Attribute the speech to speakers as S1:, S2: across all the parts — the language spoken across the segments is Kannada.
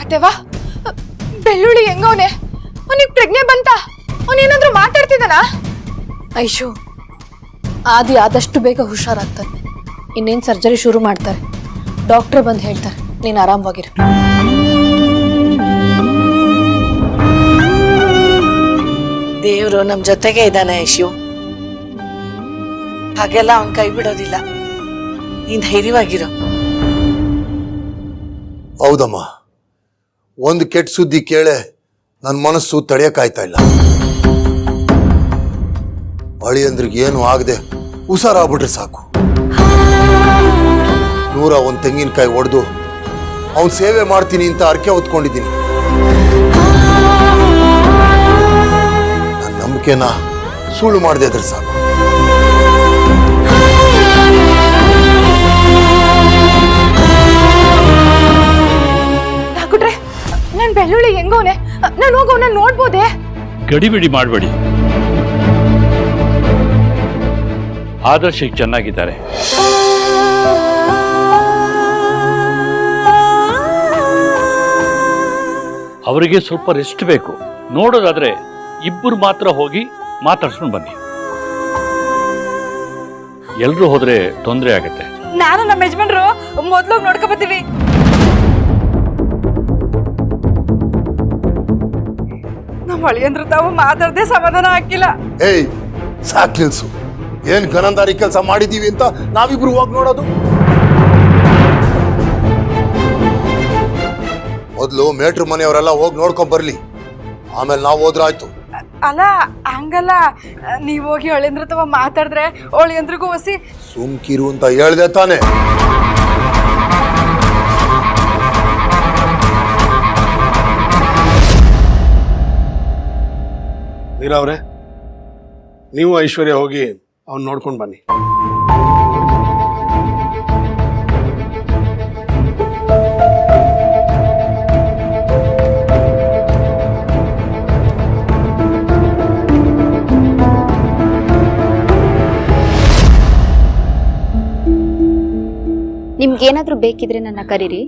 S1: ಅದೇವಾ ಬೆಳ್ಳುಳ್ಳಿ ಹೆಂಗವನೆ? ಅವನಿಗೆ ಪ್ರಜ್ಞೆ ಬಂತ? ಅವನೇನಾದ್ರೂ ಮಾತಾಡ್ತಿದ್ದಾನ?
S2: ಐಶು, ಆದಿ ಆದಷ್ಟು ಬೇಗ ಹುಷಾರಾಗ್ತಾನೆ. ಇನ್ನೇನು ಸರ್ಜರಿ ಶುರು ಮಾಡ್ತಾರೆ. ಡಾಕ್ಟ್ರೇ ಬಂದು ಹೇಳ್ತಾರೆ ನೀನು ಆರಾಮವಾಗಿರು.
S3: ದೇವ್ರು ನಮ್ ಜೊತೆಗೆ ಇದ್ದಾನೆ ಐಶು. ಹಾಗೆಲ್ಲ ಅವನ್ ಕೈ ಬಿಡೋದಿಲ್ಲ. ನೀನ್ ಧೈರ್ಯವಾಗಿರು.
S4: ಹೌದಮ್ಮ, ಒಂದು ಕೆಟ್ಟ ಸುದ್ದಿ ಕೇಳೆ ನನ್ನ ಮನಸ್ಸು ತಡೆಯಕ್ಕಾಯ್ತಾ ಇಲ್ಲ. ಅಳಿಯಂದ್ರಿಗೆ ಏನು ಆಗದೆ ಹುಷಾರಾಗ್ಬಿಟ್ರೆ ಸಾಕು. 101 ತೆಂಗಿನಕಾಯಿ ಒಡೆದು ಅವನ್ ಸೇವೆ ಮಾಡ್ತೀನಿ ಅಂತ ಅರ್ಕೆ ಹೊತ್ಕೊಂಡಿದ್ದೀನಿ. ನನ್ನ ನಂಬಿಕೆನ ಸುಳ್ಳು ಮಾಡದೆ ಇದ್ರೆ ಸಾಕು.
S1: ಡಾಕ್ಟ್ರೆ, ನನ್ ಬೆಳ್ಳುಳ್ಳಿ ಹೆಂಗವನೆ? ನಾನು ಹೋಗವನ್ನ ನೋಡ್ಬೋದೆ?
S5: ಗಡಿಬಿಡಿ ಮಾಡಬೇಡಿ. ಆದರ್ಶ ಚೆನ್ನಾಗಿದ್ದಾರೆ. ಅವರಿಗೆ ಸ್ವಲ್ಪ ರೆಸ್ಟ್ ಬೇಕು. ನೋಡೋದಾದ್ರೆ ಇಬ್ಬರು ಮಾತ್ರ ಹೋಗಿ ಮಾತಾಡ್ಸ್ಕೊಂಡು ಬನ್ನಿ. ಎಲ್ರು ಹೋದ್ರೆ ತೊಂದರೆ ಆಗತ್ತೆ.
S1: ನಾನು ನಮ್ಮ ಯಜಮಾನ್ರು ಮೊದ್ಲು ನೋಡ್ಕೊಬತ್ತೀವಿ. ನಮ್ಮ ಅಳಿಯಂದ್ರು ತಾವು ಮಾತಾಡದೆ ಸಮಾಧಾನ ಹಾಕಿಲ್ಲ.
S4: ಏಯ್ ಸಾಕ್ ನಿಲ್ಸು. ಏನ್ ಗನಂದಾರಿ ಕೆಲಸ ಮಾಡಿದೀವಿ ಅಂತ ನಾವಿಬ್ರು ಹೋಗಿ ನೋಡೋದು? ಮೊದ್ಲು ಮೇಟ್ರು ಮನೆಯವರೆಲ್ಲ ಹೋಗಿ ನೋಡ್ಕೊಂಡ್ ಬರ್ಲಿ, ಆಮೇಲೆ ನಾವು ಹೋದ್ರಾಯ್ತು.
S1: ಅಲ್ಲ ಹಂಗಲ್ಲ, ನೀವ್ ಹೋಗಿ ಅಳಿಯಂದ್ರ ತಾವ ಮಾತಾಡಿದ್ರೆ ಅಳಿಯಂದ್ರಿಗೂ ಹೊಸಿ
S4: ಸುಮ್ಕಿರು ಅಂತ ಹೇಳ್ದೆ ತಾನೆ.
S6: ನೀರವ್ರೆ, ನೀವು ಐಶ್ವರ್ಯ ಹೋಗಿ ಅವ್ನು ನೋಡ್ಕೊಂಡು ಬನ್ನಿ.
S7: ನಿಮ್ಗೇನಾದ್ರೂ ಬೇಕಿದ್ರೆ ನನ್ನ ಕರೀರಿ.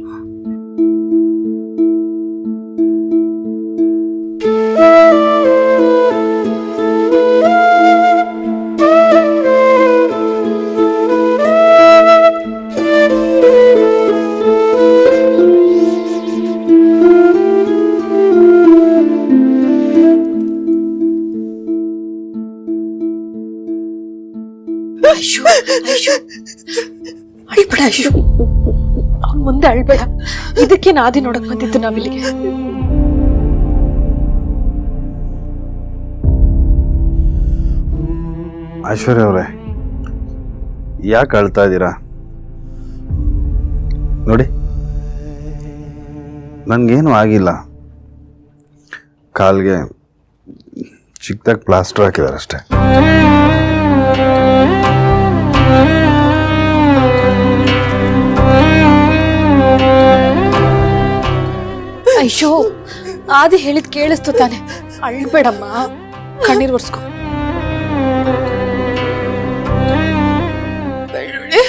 S2: ಅಳ್ಬೇಡ ಐಶು, ಅವ್ನ ಮುಂದೆ ಅಳ್ಬೇಡ. ಇದಕ್ಕೆ ನಾದಿ ನೋಡಕ್ ಬಂದಿದ್ದು ನಾವಿಲ್ಲಿಗೆ.
S8: ಐಶ್ವರ್ಯ ಅವರೇ, ಯಾಕೆ ಅಳ್ತಾ ಇದ್ದೀರಾ? ನೋಡಿ, ನನಗೇನು ಆಗಿಲ್ಲ. ಕಾಲ್ಗೆ ಚಿಕ್ಕದಾಗಿ ಪ್ಲಾಸ್ಟರ್ ಹಾಕಿದ್ದಾರೆ ಅಷ್ಟೇ.
S2: ಐಶು, ಆದಿ ಹೇಳಿದ್ ಕೇಳಿಸ್ತು ತಾನೆ, ಅಳ್ಬೇಡಮ್ಮ, ಕಣ್ಣೀರ್ ಒರ್ಸ್ಕೊ.
S1: ಬೆಳ್ಳುಳ್ಳಿ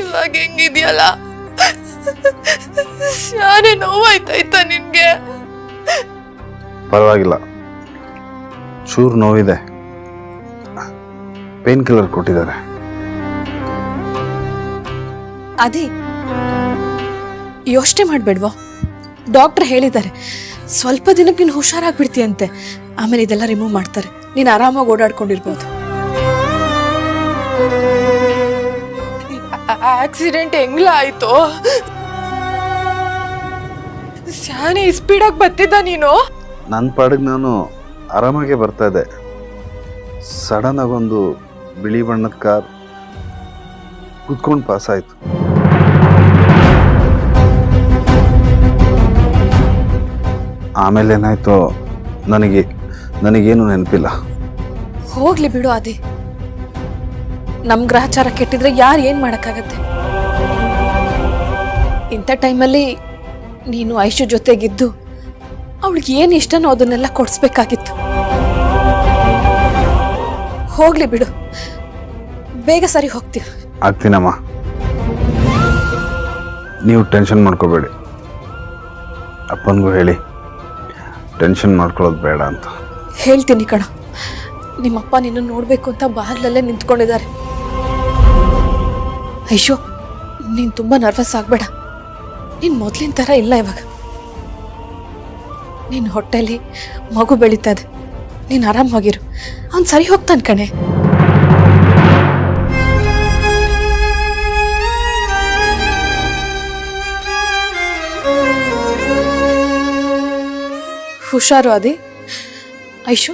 S1: ಇವಾಗ ಹೆಂಗಿದ್ಯಲ್ಲ? ಶಾನೆ ನೋವಾಯ್ತಾಯ್ತಾ ನಿನ್ಗೆ?
S8: ಪರವಾಗಿಲ್ಲ, ಚೂರು ನೋವಿದೆ. ಪೇನ್ ಕಿಲ್ಲರ್ ಕೊಟ್ಟಿದ್ದಾರೆ.
S2: ಅದೇ ಯೋಚನೆ ಮಾಡ್ಬೇಡ್ವೋ, ಡಾಕ್ಟರ್ ಹೇಳಿದ್ದಾರೆ ಸ್ವಲ್ಪ ದಿನಕ್ಕೆ ನೀನು ಹುಷಾರಾಗ್ಬಿಡ್ತೀಯಂತೆ. ಆಮೇಲೆ ಇದೆಲ್ಲ ರಿಮೂವ್ ಮಾಡ್ತಾರೆ, ನೀನು ಆರಾಮಾಗಿ ಓಡಾಡ್ಕೊಂಡಿರ್ಬೋದು.
S1: ಆಕ್ಸಿಡೆಂಟ್ ಹೆಂಗ್ಲ ಆಯ್ತು? ಶಾನೆ ಸ್ಪೀಡಾಗಿ ಬರ್ತಿದ್ದ ನೀನು?
S8: ನನ್ನ ಪಾಡಿಗೆ ನಾನು ಆರಾಮಾಗೆ ಬರ್ತಾ ಇದ್ದೆ. ಸಡನ್ ಆಗೊಂದು ಬಿಳಿ ಬಣ್ಣದ ಕಾರ್ ಕುತ್ಕೊಂಡು ಪಾಸ್ ಆಯ್ತು. ಆಮೇಲೆ ಏನಾಯ್ತು ನನಗೇನು ನೆನಪಿಲ್ಲ.
S2: ಹೋಗ್ಲಿ ಬಿಡು ಆದಿ, ನಮ್ ಗ್ರಹಚಾರ ಕೆಟ್ಟಿದ್ರೆ ಯಾರು ಏನ್ ಮಾಡಕ್ಕಾಗತ್ತೆ? ಇಂಥ ಟೈಮಲ್ಲಿ ನೀನು ಐಶು ಜೊತೆಗಿದ್ದು ಅವಳಿಗೆ ಏನು ಇಷ್ಟನೋ ಅದನ್ನೆಲ್ಲ ಕೊಡಿಸ್ಬೇಕಾಗಿತ್ತು. ಹೋಗ್ಲಿ ಬಿಡು, ಬೇಗ ಸರಿ ಹೋಗ್ತೀಯ.
S8: ಆಗ್ತೀನಮ್ಮ, ನೀವು ಟೆನ್ಷನ್ ಮಾಡ್ಕೋಬೇಡಿ. ಅಪ್ಪನಿಗೂ ಹೇಳಿ ಟೆನ್ಷನ್ ಮಾಡ್ಕೊಳ್ಳೋದು ಬೇಡ ಅಂತ.
S2: ಹೇಳ್ತೀನಿ ಕಣ, ನಿಮ್ಮಪ್ಪ ನಿನ್ನ ನೋಡಬೇಕು ಅಂತ ಬಾಗಿಲಲ್ಲೇ ನಿಂತ್ಕೊಂಡಿದ್ದಾರೆ. ಅಯ್ಯೋ, ನೀನು ತುಂಬ ನರ್ವಸ್ ಆಗಬೇಡ. ನೀನು ಮೊದಲಿನ ಥರ ಇಲ್ಲ ಇವಾಗ. ನಿನ್ನ ಹೊಟ್ಟೆಲಿ ಮಗು ಬೆಳೀತಾ ಇದೆ. ನೀನು ಆರಾಮಾಗಿರು, ಅವ್ನು ಸರಿ ಹೋಗ್ತಾನೆ ಕಣೆ. ಹುಷಾರು ಅದಿ. ಐಶು,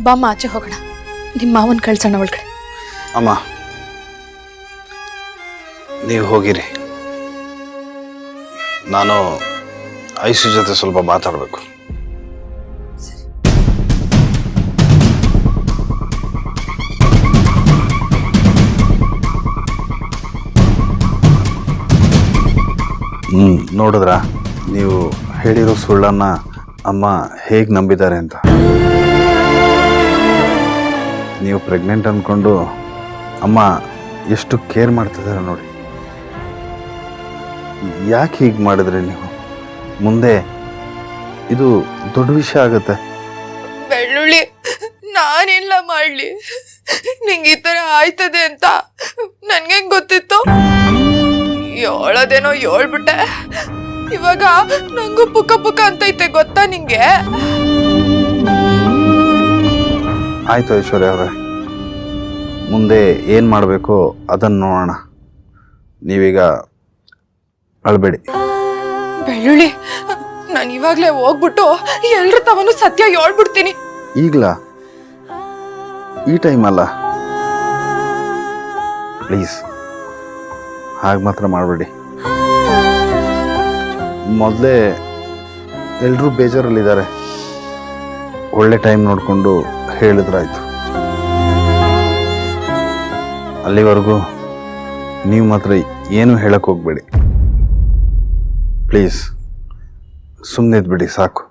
S2: ಬಾಮ್ಮ ಆಚೆ ಹೋಗೋಣ. ನಿಮ್ಮ ಮಾವನ ಕಳ್ಸೋಣ ಒಳಗಡೆ.
S8: ಅಮ್ಮ, ನೀವು ಹೋಗಿರಿ, ನಾನು ಐಶು ಜೊತೆ ಸ್ವಲ್ಪ ಮಾತಾಡಬೇಕು. ನೋಡಿದ್ರಾ ನೀವು ಹೇಳಿರೋ ಸುಳ್ಳನ್ನ ಅಮ್ಮ ಹೇಗೆ ನಂಬಿದ್ದಾರೆ ಅಂತ. ನೀವು ಪ್ರೆಗ್ನೆಂಟ್ ಅಂದ್ಕೊಂಡು ಅಮ್ಮ ಎಷ್ಟು ಕೇರ್ ಮಾಡ್ತಿದ್ದಾರೆ ನೋಡಿ. ಯಾಕೆ ಹೀಗೆ ಮಾಡಿದ್ರಿ ನೀವು? ಮುಂದೆ ಇದು ದೊಡ್ಡ ವಿಷಯ ಆಗುತ್ತೆ.
S1: ಬೆಳ್ಳುಳ್ಳಿ, ನಾನೆಲ್ಲ ಮಾಡ್ಲಿ? ನಿಂಗೆ ಈ ಥರ ಆಯ್ತದೆ ಅಂತ ನನ್ಗೆ ಗೊತ್ತಿತ್ತು? ಹೇಳೋದೇನೋ ಹೇಳ್ಬಿಟ್ಟೆ. ಇವಾಗ ನಂಗೂ ಪುಕ್ಕ ಪುಕ್ಕ ಅಂತೈತೆ, ಗೊತ್ತಾ ನಿಂಗೆ?
S8: ಆಯ್ತು ಐಶ್ವರ್ಯ ಅವರೇ, ಮುಂದೆ ಏನು ಮಾಡಬೇಕು ಅದನ್ನು ನೋಡೋಣ. ನೀವೀಗ ಅಳ್ಬೇಡಿ.
S1: ಬೆಳ್ಳುಳ್ಳಿ, ನಾನು ಇವಾಗ್ಲೇ ಹೋಗ್ಬಿಟ್ಟು ಎಲ್ರ ತವನು ಸತ್ಯ ಹೇಳ್ಬಿಡ್ತೀನಿ.
S8: ಈಗಲಾ? ಈ ಟೈಮ್ ಅಲ್ಲ, ಪ್ಲೀಸ್ ಹಾಗೆ ಮಾತ್ರ ಮಾಡಬೇಡಿ. ಮೊದಲೇ ಎಲ್ಲರೂ ಬೇಜಾರಲ್ಲಿದ್ದಾರೆ. ಒಳ್ಳೆ ಟೈಮ್ ನೋಡಿಕೊಂಡು ಹೇಳಿದ್ರಾಯ್ತು. ಅಲ್ಲಿವರೆಗೂ ನೀವು ಮಾತ್ರ ಏನು ಹೇಳಕ್ಕೆ ಹೋಗ್ಬೇಡಿ. ಪ್ಲೀಸ್ ಸುಮ್ಮನಿದ್ಬಿಡಿ, ಸಾಕು.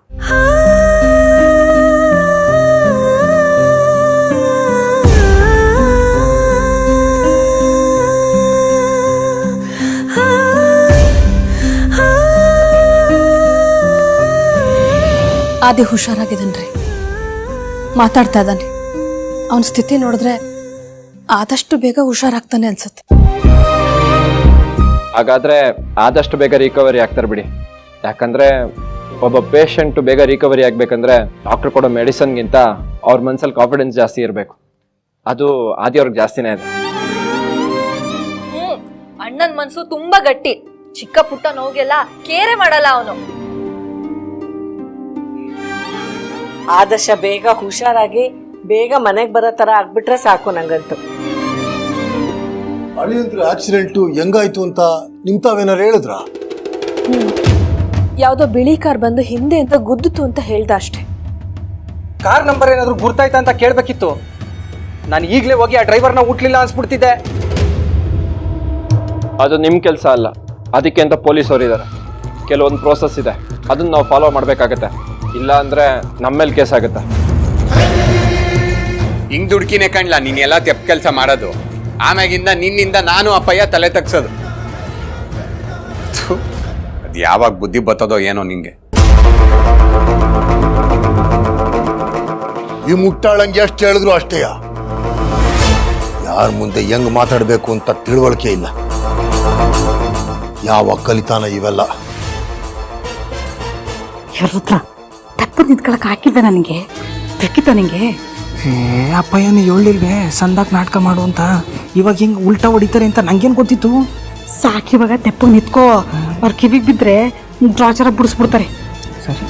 S2: ಆದಿ ಹುಷಾರಾಗಿದ್ದಾನ್ರಿ, ಮಾತಾಡ್ತಾ ಇದ್ದಾನೆ. ಅವನ ಸ್ಥಿತಿ ನೋಡಿದ್ರೆ ಆದಷ್ಟು ಬೇಗ ಹುಷಾರಾಗ್ತಾನೆ ಅನ್ಸುತ್ತೆ.
S9: ಹಾಗಾದ್ರೆ ಆದಷ್ಟು ಬೇಗ ರಿಕವರಿ ಆಗ್ತಾರೆ ಬಿಡಿ. ಯಾಕಂದ್ರೆ ಒಬ್ಬ ಪೇಷಂಟ್ ಬೇಗ ರಿಕವರಿ ಆಗ್ಬೇಕಂದ್ರೆ ಡಾಕ್ಟರ್ ಕೊಡೋ ಮೆಡಿಸನ್ಗಿಂತ ಅವ್ರ ಮನ್ಸಲ್ಲಿ ಕಾನ್ಫಿಡೆನ್ಸ್ ಜಾಸ್ತಿ ಇರಬೇಕು. ಅದು ಆದಿ ಅವ್ರಿಗೆ ಜಾಸ್ತಿನೇ ಇದೆ.
S10: ಅಣ್ಣನ ಮನ್ಸು ತುಂಬಾ ಗಟ್ಟಿ. ಚಿಕ್ಕ ಪುಟ್ಟ ನೋಗೆಲ್ಲ ಕೇರೆ ಮಾಡಲ್ಲ ಅವನು.
S3: ಆದರ್ಶ ಬೇಗ ಹುಷಾರಾಗಿ ಬೇಗ ಮನೆಗೆ ಬರೋ ತರ ಆಗ್ಬಿಟ್ರೆ ಸಾಕು ನಂಗಂತೂ.
S4: ಅಳಿಯಂತ್ರ ಆಕ್ಸಿಡೆಂಟು ಹೆಂಗಾಯ್ತು ಅಂತ ನಿಮ್ ತಾವೇನಾರು ಹೇಳಿದ್ರ?
S2: ಯಾವುದೋ ಬಿಳಿ ಕಾರ್ ಬಂದು ಹಿಂದೆ ಅಂತ ಗುದ್ದಿತು ಅಂತ ಹೇಳ್ದ ಅಷ್ಟೇ.
S11: ಕಾರ್ ನಂಬರ್ ಏನಾದ್ರು ಗುರ್ತಾಯ್ತಾ ಅಂತ ಕೇಳಬೇಕಿತ್ತು. ನಾನು ಈಗಲೇ ಹೋಗಿ ಆ ಡ್ರೈವರ್ನ ಹುಟ್ಲಿಲ್ಲ ಅನ್ಸ್ಬಿಡ್ತಿದ್ದೆ.
S9: ಅದು ನಿಮ್ಮ ಕೆಲಸ ಅಲ್ಲ, ಅದಕ್ಕೆ ಅಂತ ಪೊಲೀಸರು ಇದ್ದಾರೆ. ಕೆಲವೊಂದು ಪ್ರೋಸೆಸ್ ಇದೆ, ಅದನ್ನ ನಾವು ಫಾಲೋ ಮಾಡಬೇಕಾಗತ್ತೆ. ಇಲ್ಲ ಅಂದ್ರೆ ನಮ್ಮ ಮೇಲೆ ಕೇಸ್ ಆಗುತ್ತೆ.
S12: ಹಿಂಗ್ ದುಡ್ಕಿನೇ ಕಾಣ್ಲ ನೀನ್ ಎಲ್ಲ ತೆಪ್ಪ ಕೆಲಸ ಮಾಡೋದು. ಆಮ್ಯಾಗಿಂದ ನಿನ್ನಿಂದ ನಾನು ಅಪ್ಪಯ್ಯ ತಲೆ ತಗ್ಸೋದು. ಅದು ಯಾವಾಗ ಬುದ್ಧಿ ಬರ್ತದೋ ಏನೋ ನಿಂಗೆ.
S4: ಈ ಮುಟ್ಟಾಳಂಗೆ ಎಷ್ಟು ಹೇಳಿದ್ರು ಅಷ್ಟೇಯ. ಯಾರ ಮುಂದೆ ಹೆಂಗ್ ಮಾತಾಡ್ಬೇಕು ಅಂತ ತಿಳುವಳಿಕೆ ಇಲ್ಲ. ಯಾವ ಕಲಿತಾನ ಇವೆಲ್ಲ.
S3: ತಪ್ಪು ನಿಂತ್ಕೊಳಕ್ ಹಾಕಿದ್ದ ನನಗೆ ಬೇಕಿತ್ತ ನಿಂಗೆ?
S11: ಅಪ್ಪಯ್ಯನ ಹೇಳಿಲ್ವೇ ಸಂದಾಕ್ ನಾಟಕ ಮಾಡು ಅಂತ? ಇವಾಗ ಹಿಂಗ್ ಉಲ್ಟಾ ಹೊಡಿತಾರೆ ಅಂತ ನಂಗೇನ್ ಗೊತ್ತಿತ್ತು?
S3: ಸಾಕಿವಾಗ ತೆಪ್ಪು ನಿಂತ್ಕೋ. ಅವ್ರ ಕಿವಿಗೆ ಬಿದ್ರೆ ಡ್ರಾಚರ ಬಿಡಿಸ್ಬಿಡ್ತಾರೆ.
S11: ಸರಿ.